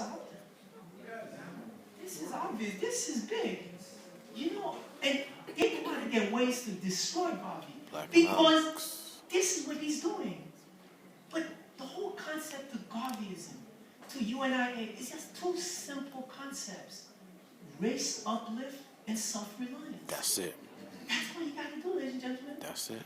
stop them. This is obvious. This is big. You know, and they want to get ways to destroy Garvey. Because this is what he's doing. But the whole concept of Garveyism to UNIA is just two simple concepts. Race uplift and self-reliance. That's it. That's what you got to do, ladies and gentlemen. That's it.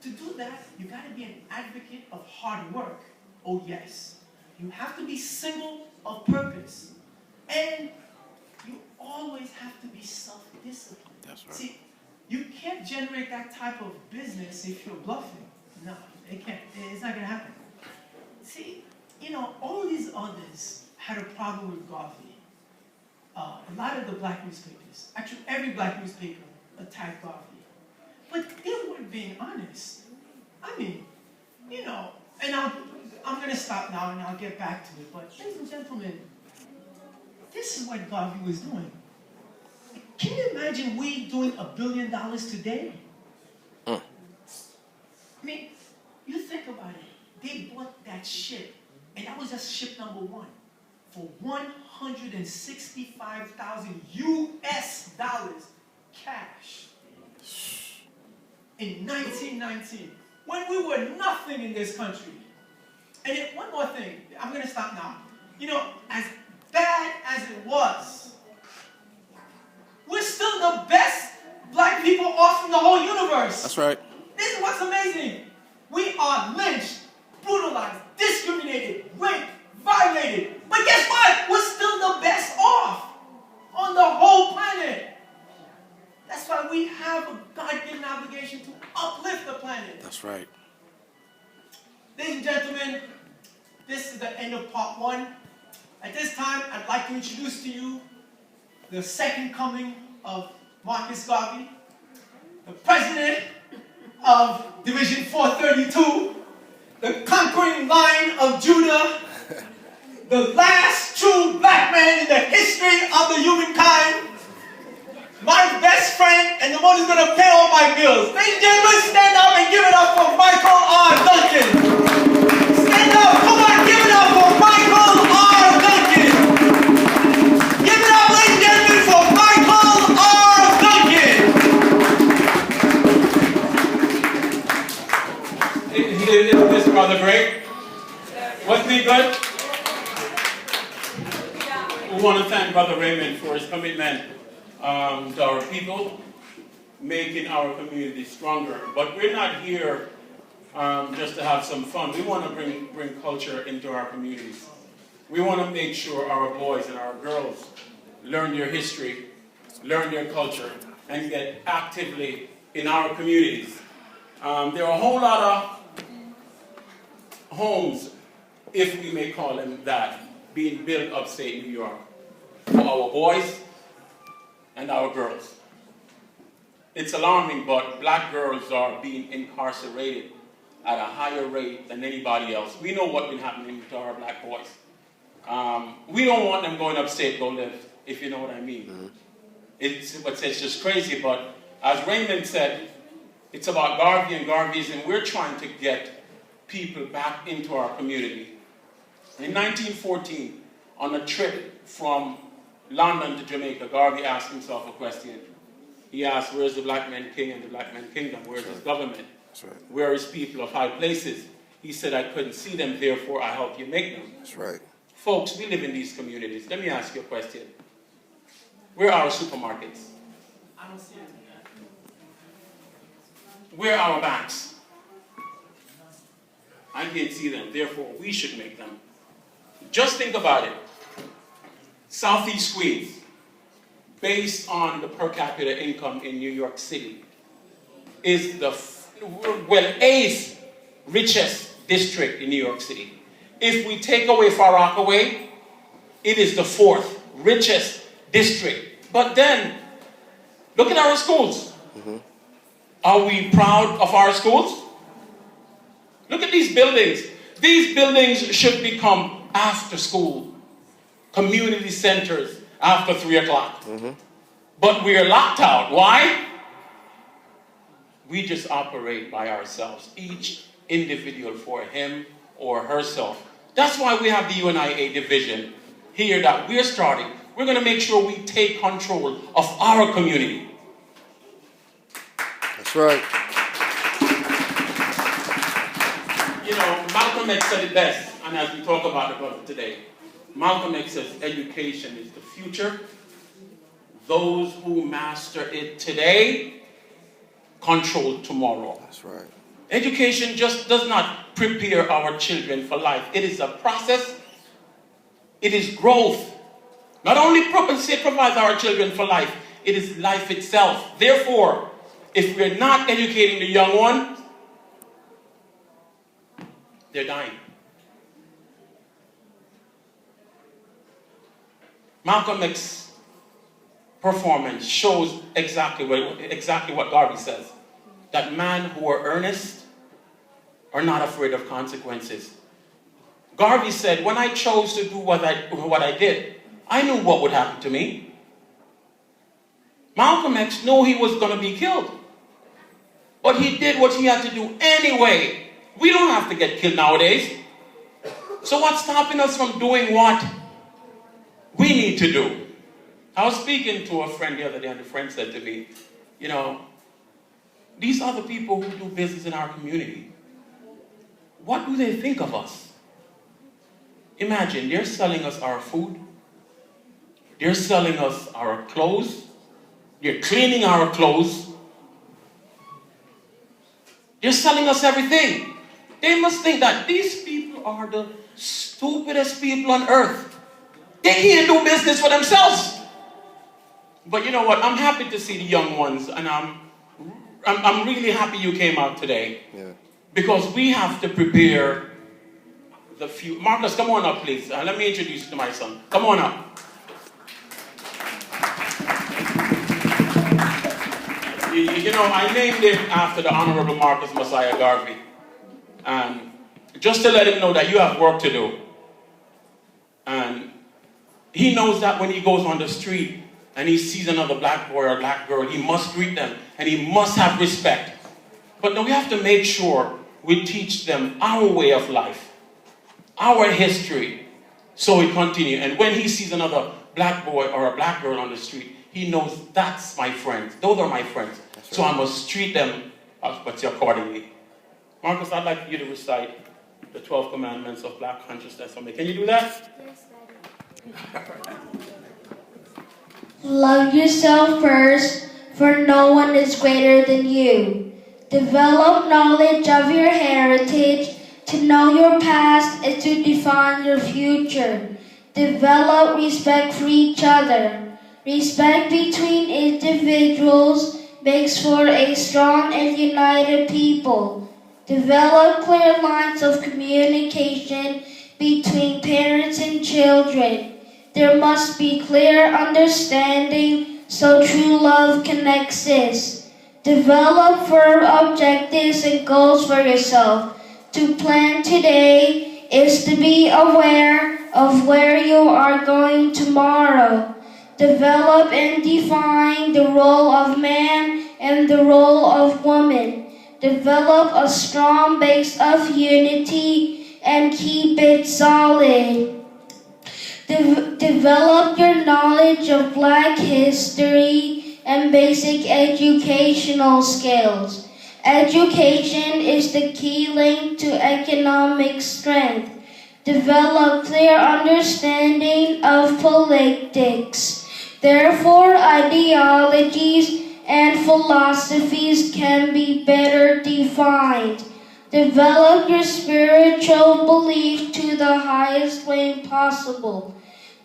To do that, you got to be an advocate of hard work. Oh yes. You have to be single of purpose. And you always have to be self-disciplined. That's right. See, you can't generate that type of business if you're bluffing. No, it can't. It's not going to happen. See, you know, all these others had a problem with Garvey. A lot of the black newspapers, actually every black newspaper attacked Garvey. But they weren't being honest. I mean, you know, and I'm going to stop now and I'll get back to it. But ladies and gentlemen, this is what Garvey was doing. Can you imagine we doing $1 billion today? I mean, you think about it. They bought that ship, and that was just ship number one, for $165,000 US cash in 1919, when we were nothing in this country. And then one more thing, I'm going to stop now. You know, as bad as it was, we're still the best black people off in the whole universe. That's right. This is what's amazing. We are lynched, brutalized, discriminated, raped, violated. But guess what? We're still the best off on the whole planet. That's why we have a God-given obligation to uplift the planet. That's right. Ladies and gentlemen, this is the end of part one. At this time, I'd like to introduce to you the second coming of Marcus Garvey, the president of Division 432, the conquering Lion of Judah, the last true black man in the history of the humankind, my best friend, and the one who's going to pay all my bills. Ladies and gentlemen, stand up and give it up for Michael R. Duncan. Stand up, come on, give it up for Michael R. Duncan. Give it up, ladies and gentlemen, for Michael R. Duncan. Is this brother great? Wasn't he good? We want to thank Brother Raymond for his commitment to our people, making our community stronger. But we're not here just to have some fun. We want to bring culture into our communities. We want to make sure our boys and our girls learn their history, learn their culture, and get actively in our communities. There are a whole lot of homes, if we may call them that, being built upstate New York for our boys and our girls. It's alarming, but black girls are being incarcerated at a higher rate than anybody else. We know what's been happening to our black boys. We don't want them going upstate to go live, if you know what I mean. It's just crazy, but as Raymond said, it's about Garvey and Garveyism. We're trying to get people back into our community. In 1914, on a trip from London to Jamaica, Garvey asked himself a question. He asked, where's the black man king and the black man kingdom? Where's his government? That's right. Where is people of high places? He said, I couldn't see them, therefore I help you make them. That's right. Folks, we live in these communities. Let me ask you a question. Where are our supermarkets? I don't see it. Where are our banks? I can't see them, therefore we should make them. Just think about it. Southeast Queens, based on the per capita income in New York City, is the eighth richest district in New York City. If we take away Far Rockaway, it is the fourth richest district. But then, look at our schools. Are we proud of our schools? Look at these buildings. These buildings should become after school, community centers after 3 o'clock. But we are locked out. Why? We just operate by ourselves, each individual for him or herself. That's why we have the UNIA division. here that we're starting, we're going to make sure we take control of our community. That's right. You know, Malcolm X said it best, and as we talk about the brother today, Malcolm X says education is the future. Those who master it today control tomorrow. That's right. Education just does not prepare our children for life. It is a process. It is growth. Not only provides our children for life, it is life itself. Therefore, if we're not educating the young ones, they're dying. Malcolm X's performance shows exactly what Garvey says. That men who are earnest are not afraid of consequences. Garvey said, when I chose to do what I did, I knew what would happen to me. Malcolm X knew he was going to be killed. But he did what he had to do anyway. We don't have to get killed nowadays. So what's stopping us from doing what we need to do? I was speaking to a friend the other day, and the friend said to me, you know, these are the people who do business in our community. What do they think of us? Imagine, they're selling us our food. They're selling us our clothes. They're cleaning our clothes. They're selling us everything. They must think that these people are the stupidest people on earth. They can't do business for themselves. But you know what? I'm happy to see the young ones, and I'm really happy you came out today. Yeah. Because we have to prepare the future. Marcus, come on up, please. Let me introduce you to my son. Come on up. You know, I named him after the Honorable Marcus Messiah Garvey. And just to let him know that you have work to do. And he knows that when he goes on the street and he sees another black boy or black girl, he must greet them and he must have respect. But now we have to make sure we teach them our way of life, our history, so we continue. And when he sees another black boy or a black girl on the street, he knows that's my friends. Those are my friends. Right. So I must treat them accordingly. Marcus, I'd like you to recite the 12 commandments of black consciousness for me. Can you do that? Yes, Daddy. Love yourself first, for no one is greater than you. Develop knowledge of your heritage. To know your past is to define your future. Develop respect for each other. Respect between individuals makes for a strong and united people. Develop clear lines of communication between parents and children. There must be clear understanding so true love can exist. Develop firm objectives and goals for yourself. To plan today is to be aware of where you are going tomorrow. Develop and define the role of man and the role of woman. Develop a strong base of unity and keep it solid. Develop your knowledge of Black history and basic educational skills. Education is the key link to economic strength. Develop clear understanding of politics. Therefore, ideologies and philosophies can be better defined. Develop your spiritual belief to the highest way possible.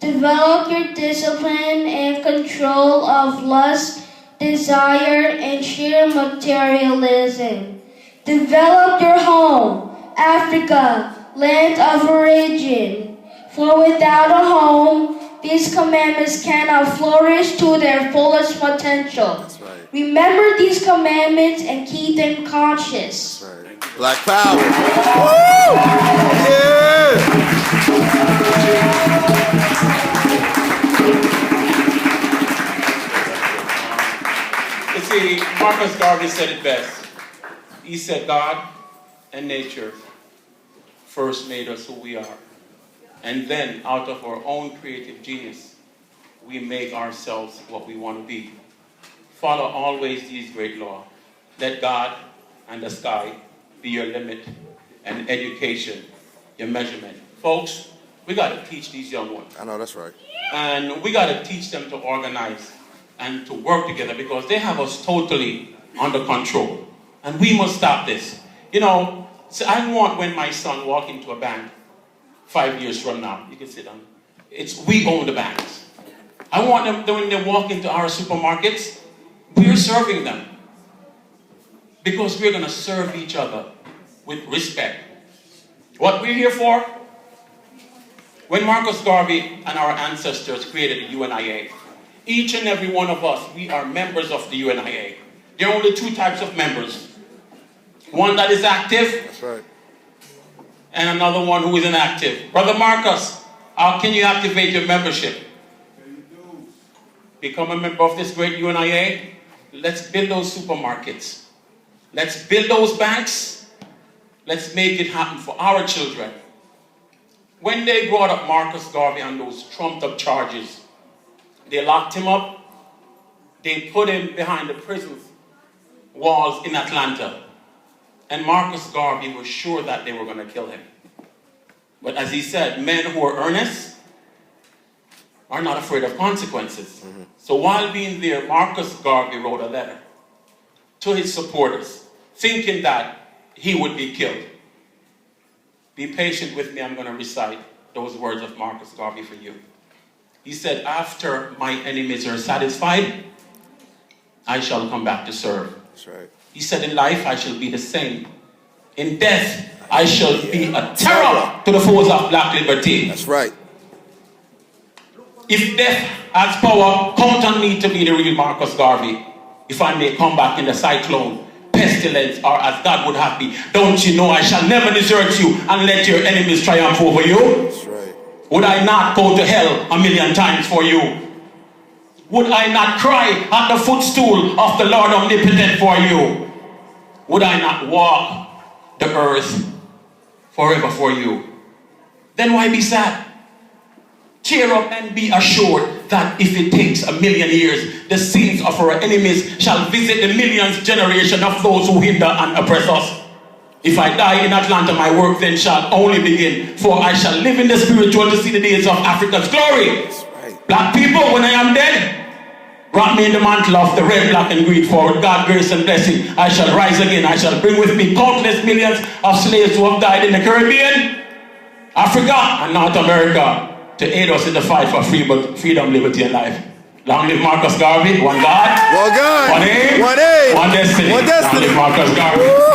Develop your discipline and control of lust, desire, and sheer materialism. Develop your home, Africa, land of origin. For without a home, these commandments cannot flourish to their fullest potential. That's right. Remember these commandments and keep them conscious. That's right. Black power. Woo! Yeah! You see, Marcus Garvey said it best. He said God and nature first made us who we are. And then, out of our own creative genius, we make ourselves what we want to be. Follow always these great laws. Let God and the sky be your limit, and education your measurement. Folks, we got to teach these young ones. I know that's right. And we got to teach them to organize and to work together, because they have us totally under control. And we must stop this. You know, so I want, when my son walk into a bank 5 years from now, you can sit down, it's we own the banks. I want them, when they walk into our supermarkets, we're serving them. Because we're going to serve each other with respect. What we're here for? When Marcus Garvey and our ancestors created the UNIA, each and every one of us, we are members of the UNIA. There are only two types of members. One that is active, That's right. and another one who is inactive. Brother Marcus, how can you activate your membership? Become a member of this great UNIA. Let's build those supermarkets. Let's build those banks. Let's make it happen for our children. When they brought up Marcus Garvey on those trumped up charges, they locked him up. They put him behind the prison walls in Atlanta. And Marcus Garvey was sure that they were going to kill him. But as he said, men who are earnest are not afraid of consequences. So while being there, Marcus Garvey wrote a letter to his supporters, thinking that he would be killed. Be patient with me, I'm going to recite those words of Marcus Garvey for you. He said, after my enemies are satisfied, I shall come back to serve. That's right. He said, in life I shall be the same. In death I shall be a terror to the foes of black liberty. That's right. If death has power, count on me to be the real Marcus Garvey. If I may come back in the cyclone, pestilence, or as God would have me. Don't you know I shall never desert you and let your enemies triumph over you? That's right. Would I not go to hell 1,000,000 times for you? Would I not cry at the footstool of the Lord Omnipotent for you? Would I not walk the earth forever for you? Then why be sad? Cheer up and be assured that if it takes 1,000,000 years, the sins of our enemies shall visit the millionth generation of those who hinder and oppress us. If I die in Atlanta, my work then shall only begin, for I shall live in the spiritual to see the days of Africa's glory. That's right. Black people, when I am dead, wrap me in the mantle of the red, black, and green, for with God, grace, and blessing, I shall rise again. I shall bring with me countless millions of slaves who have died in the Caribbean, Africa, and North America, to aid us in the fight for freedom, liberty, and life. Long live Marcus Garvey, one God, Well, God. one aim, One aim. one destiny. One destiny. Long live Marcus Garvey.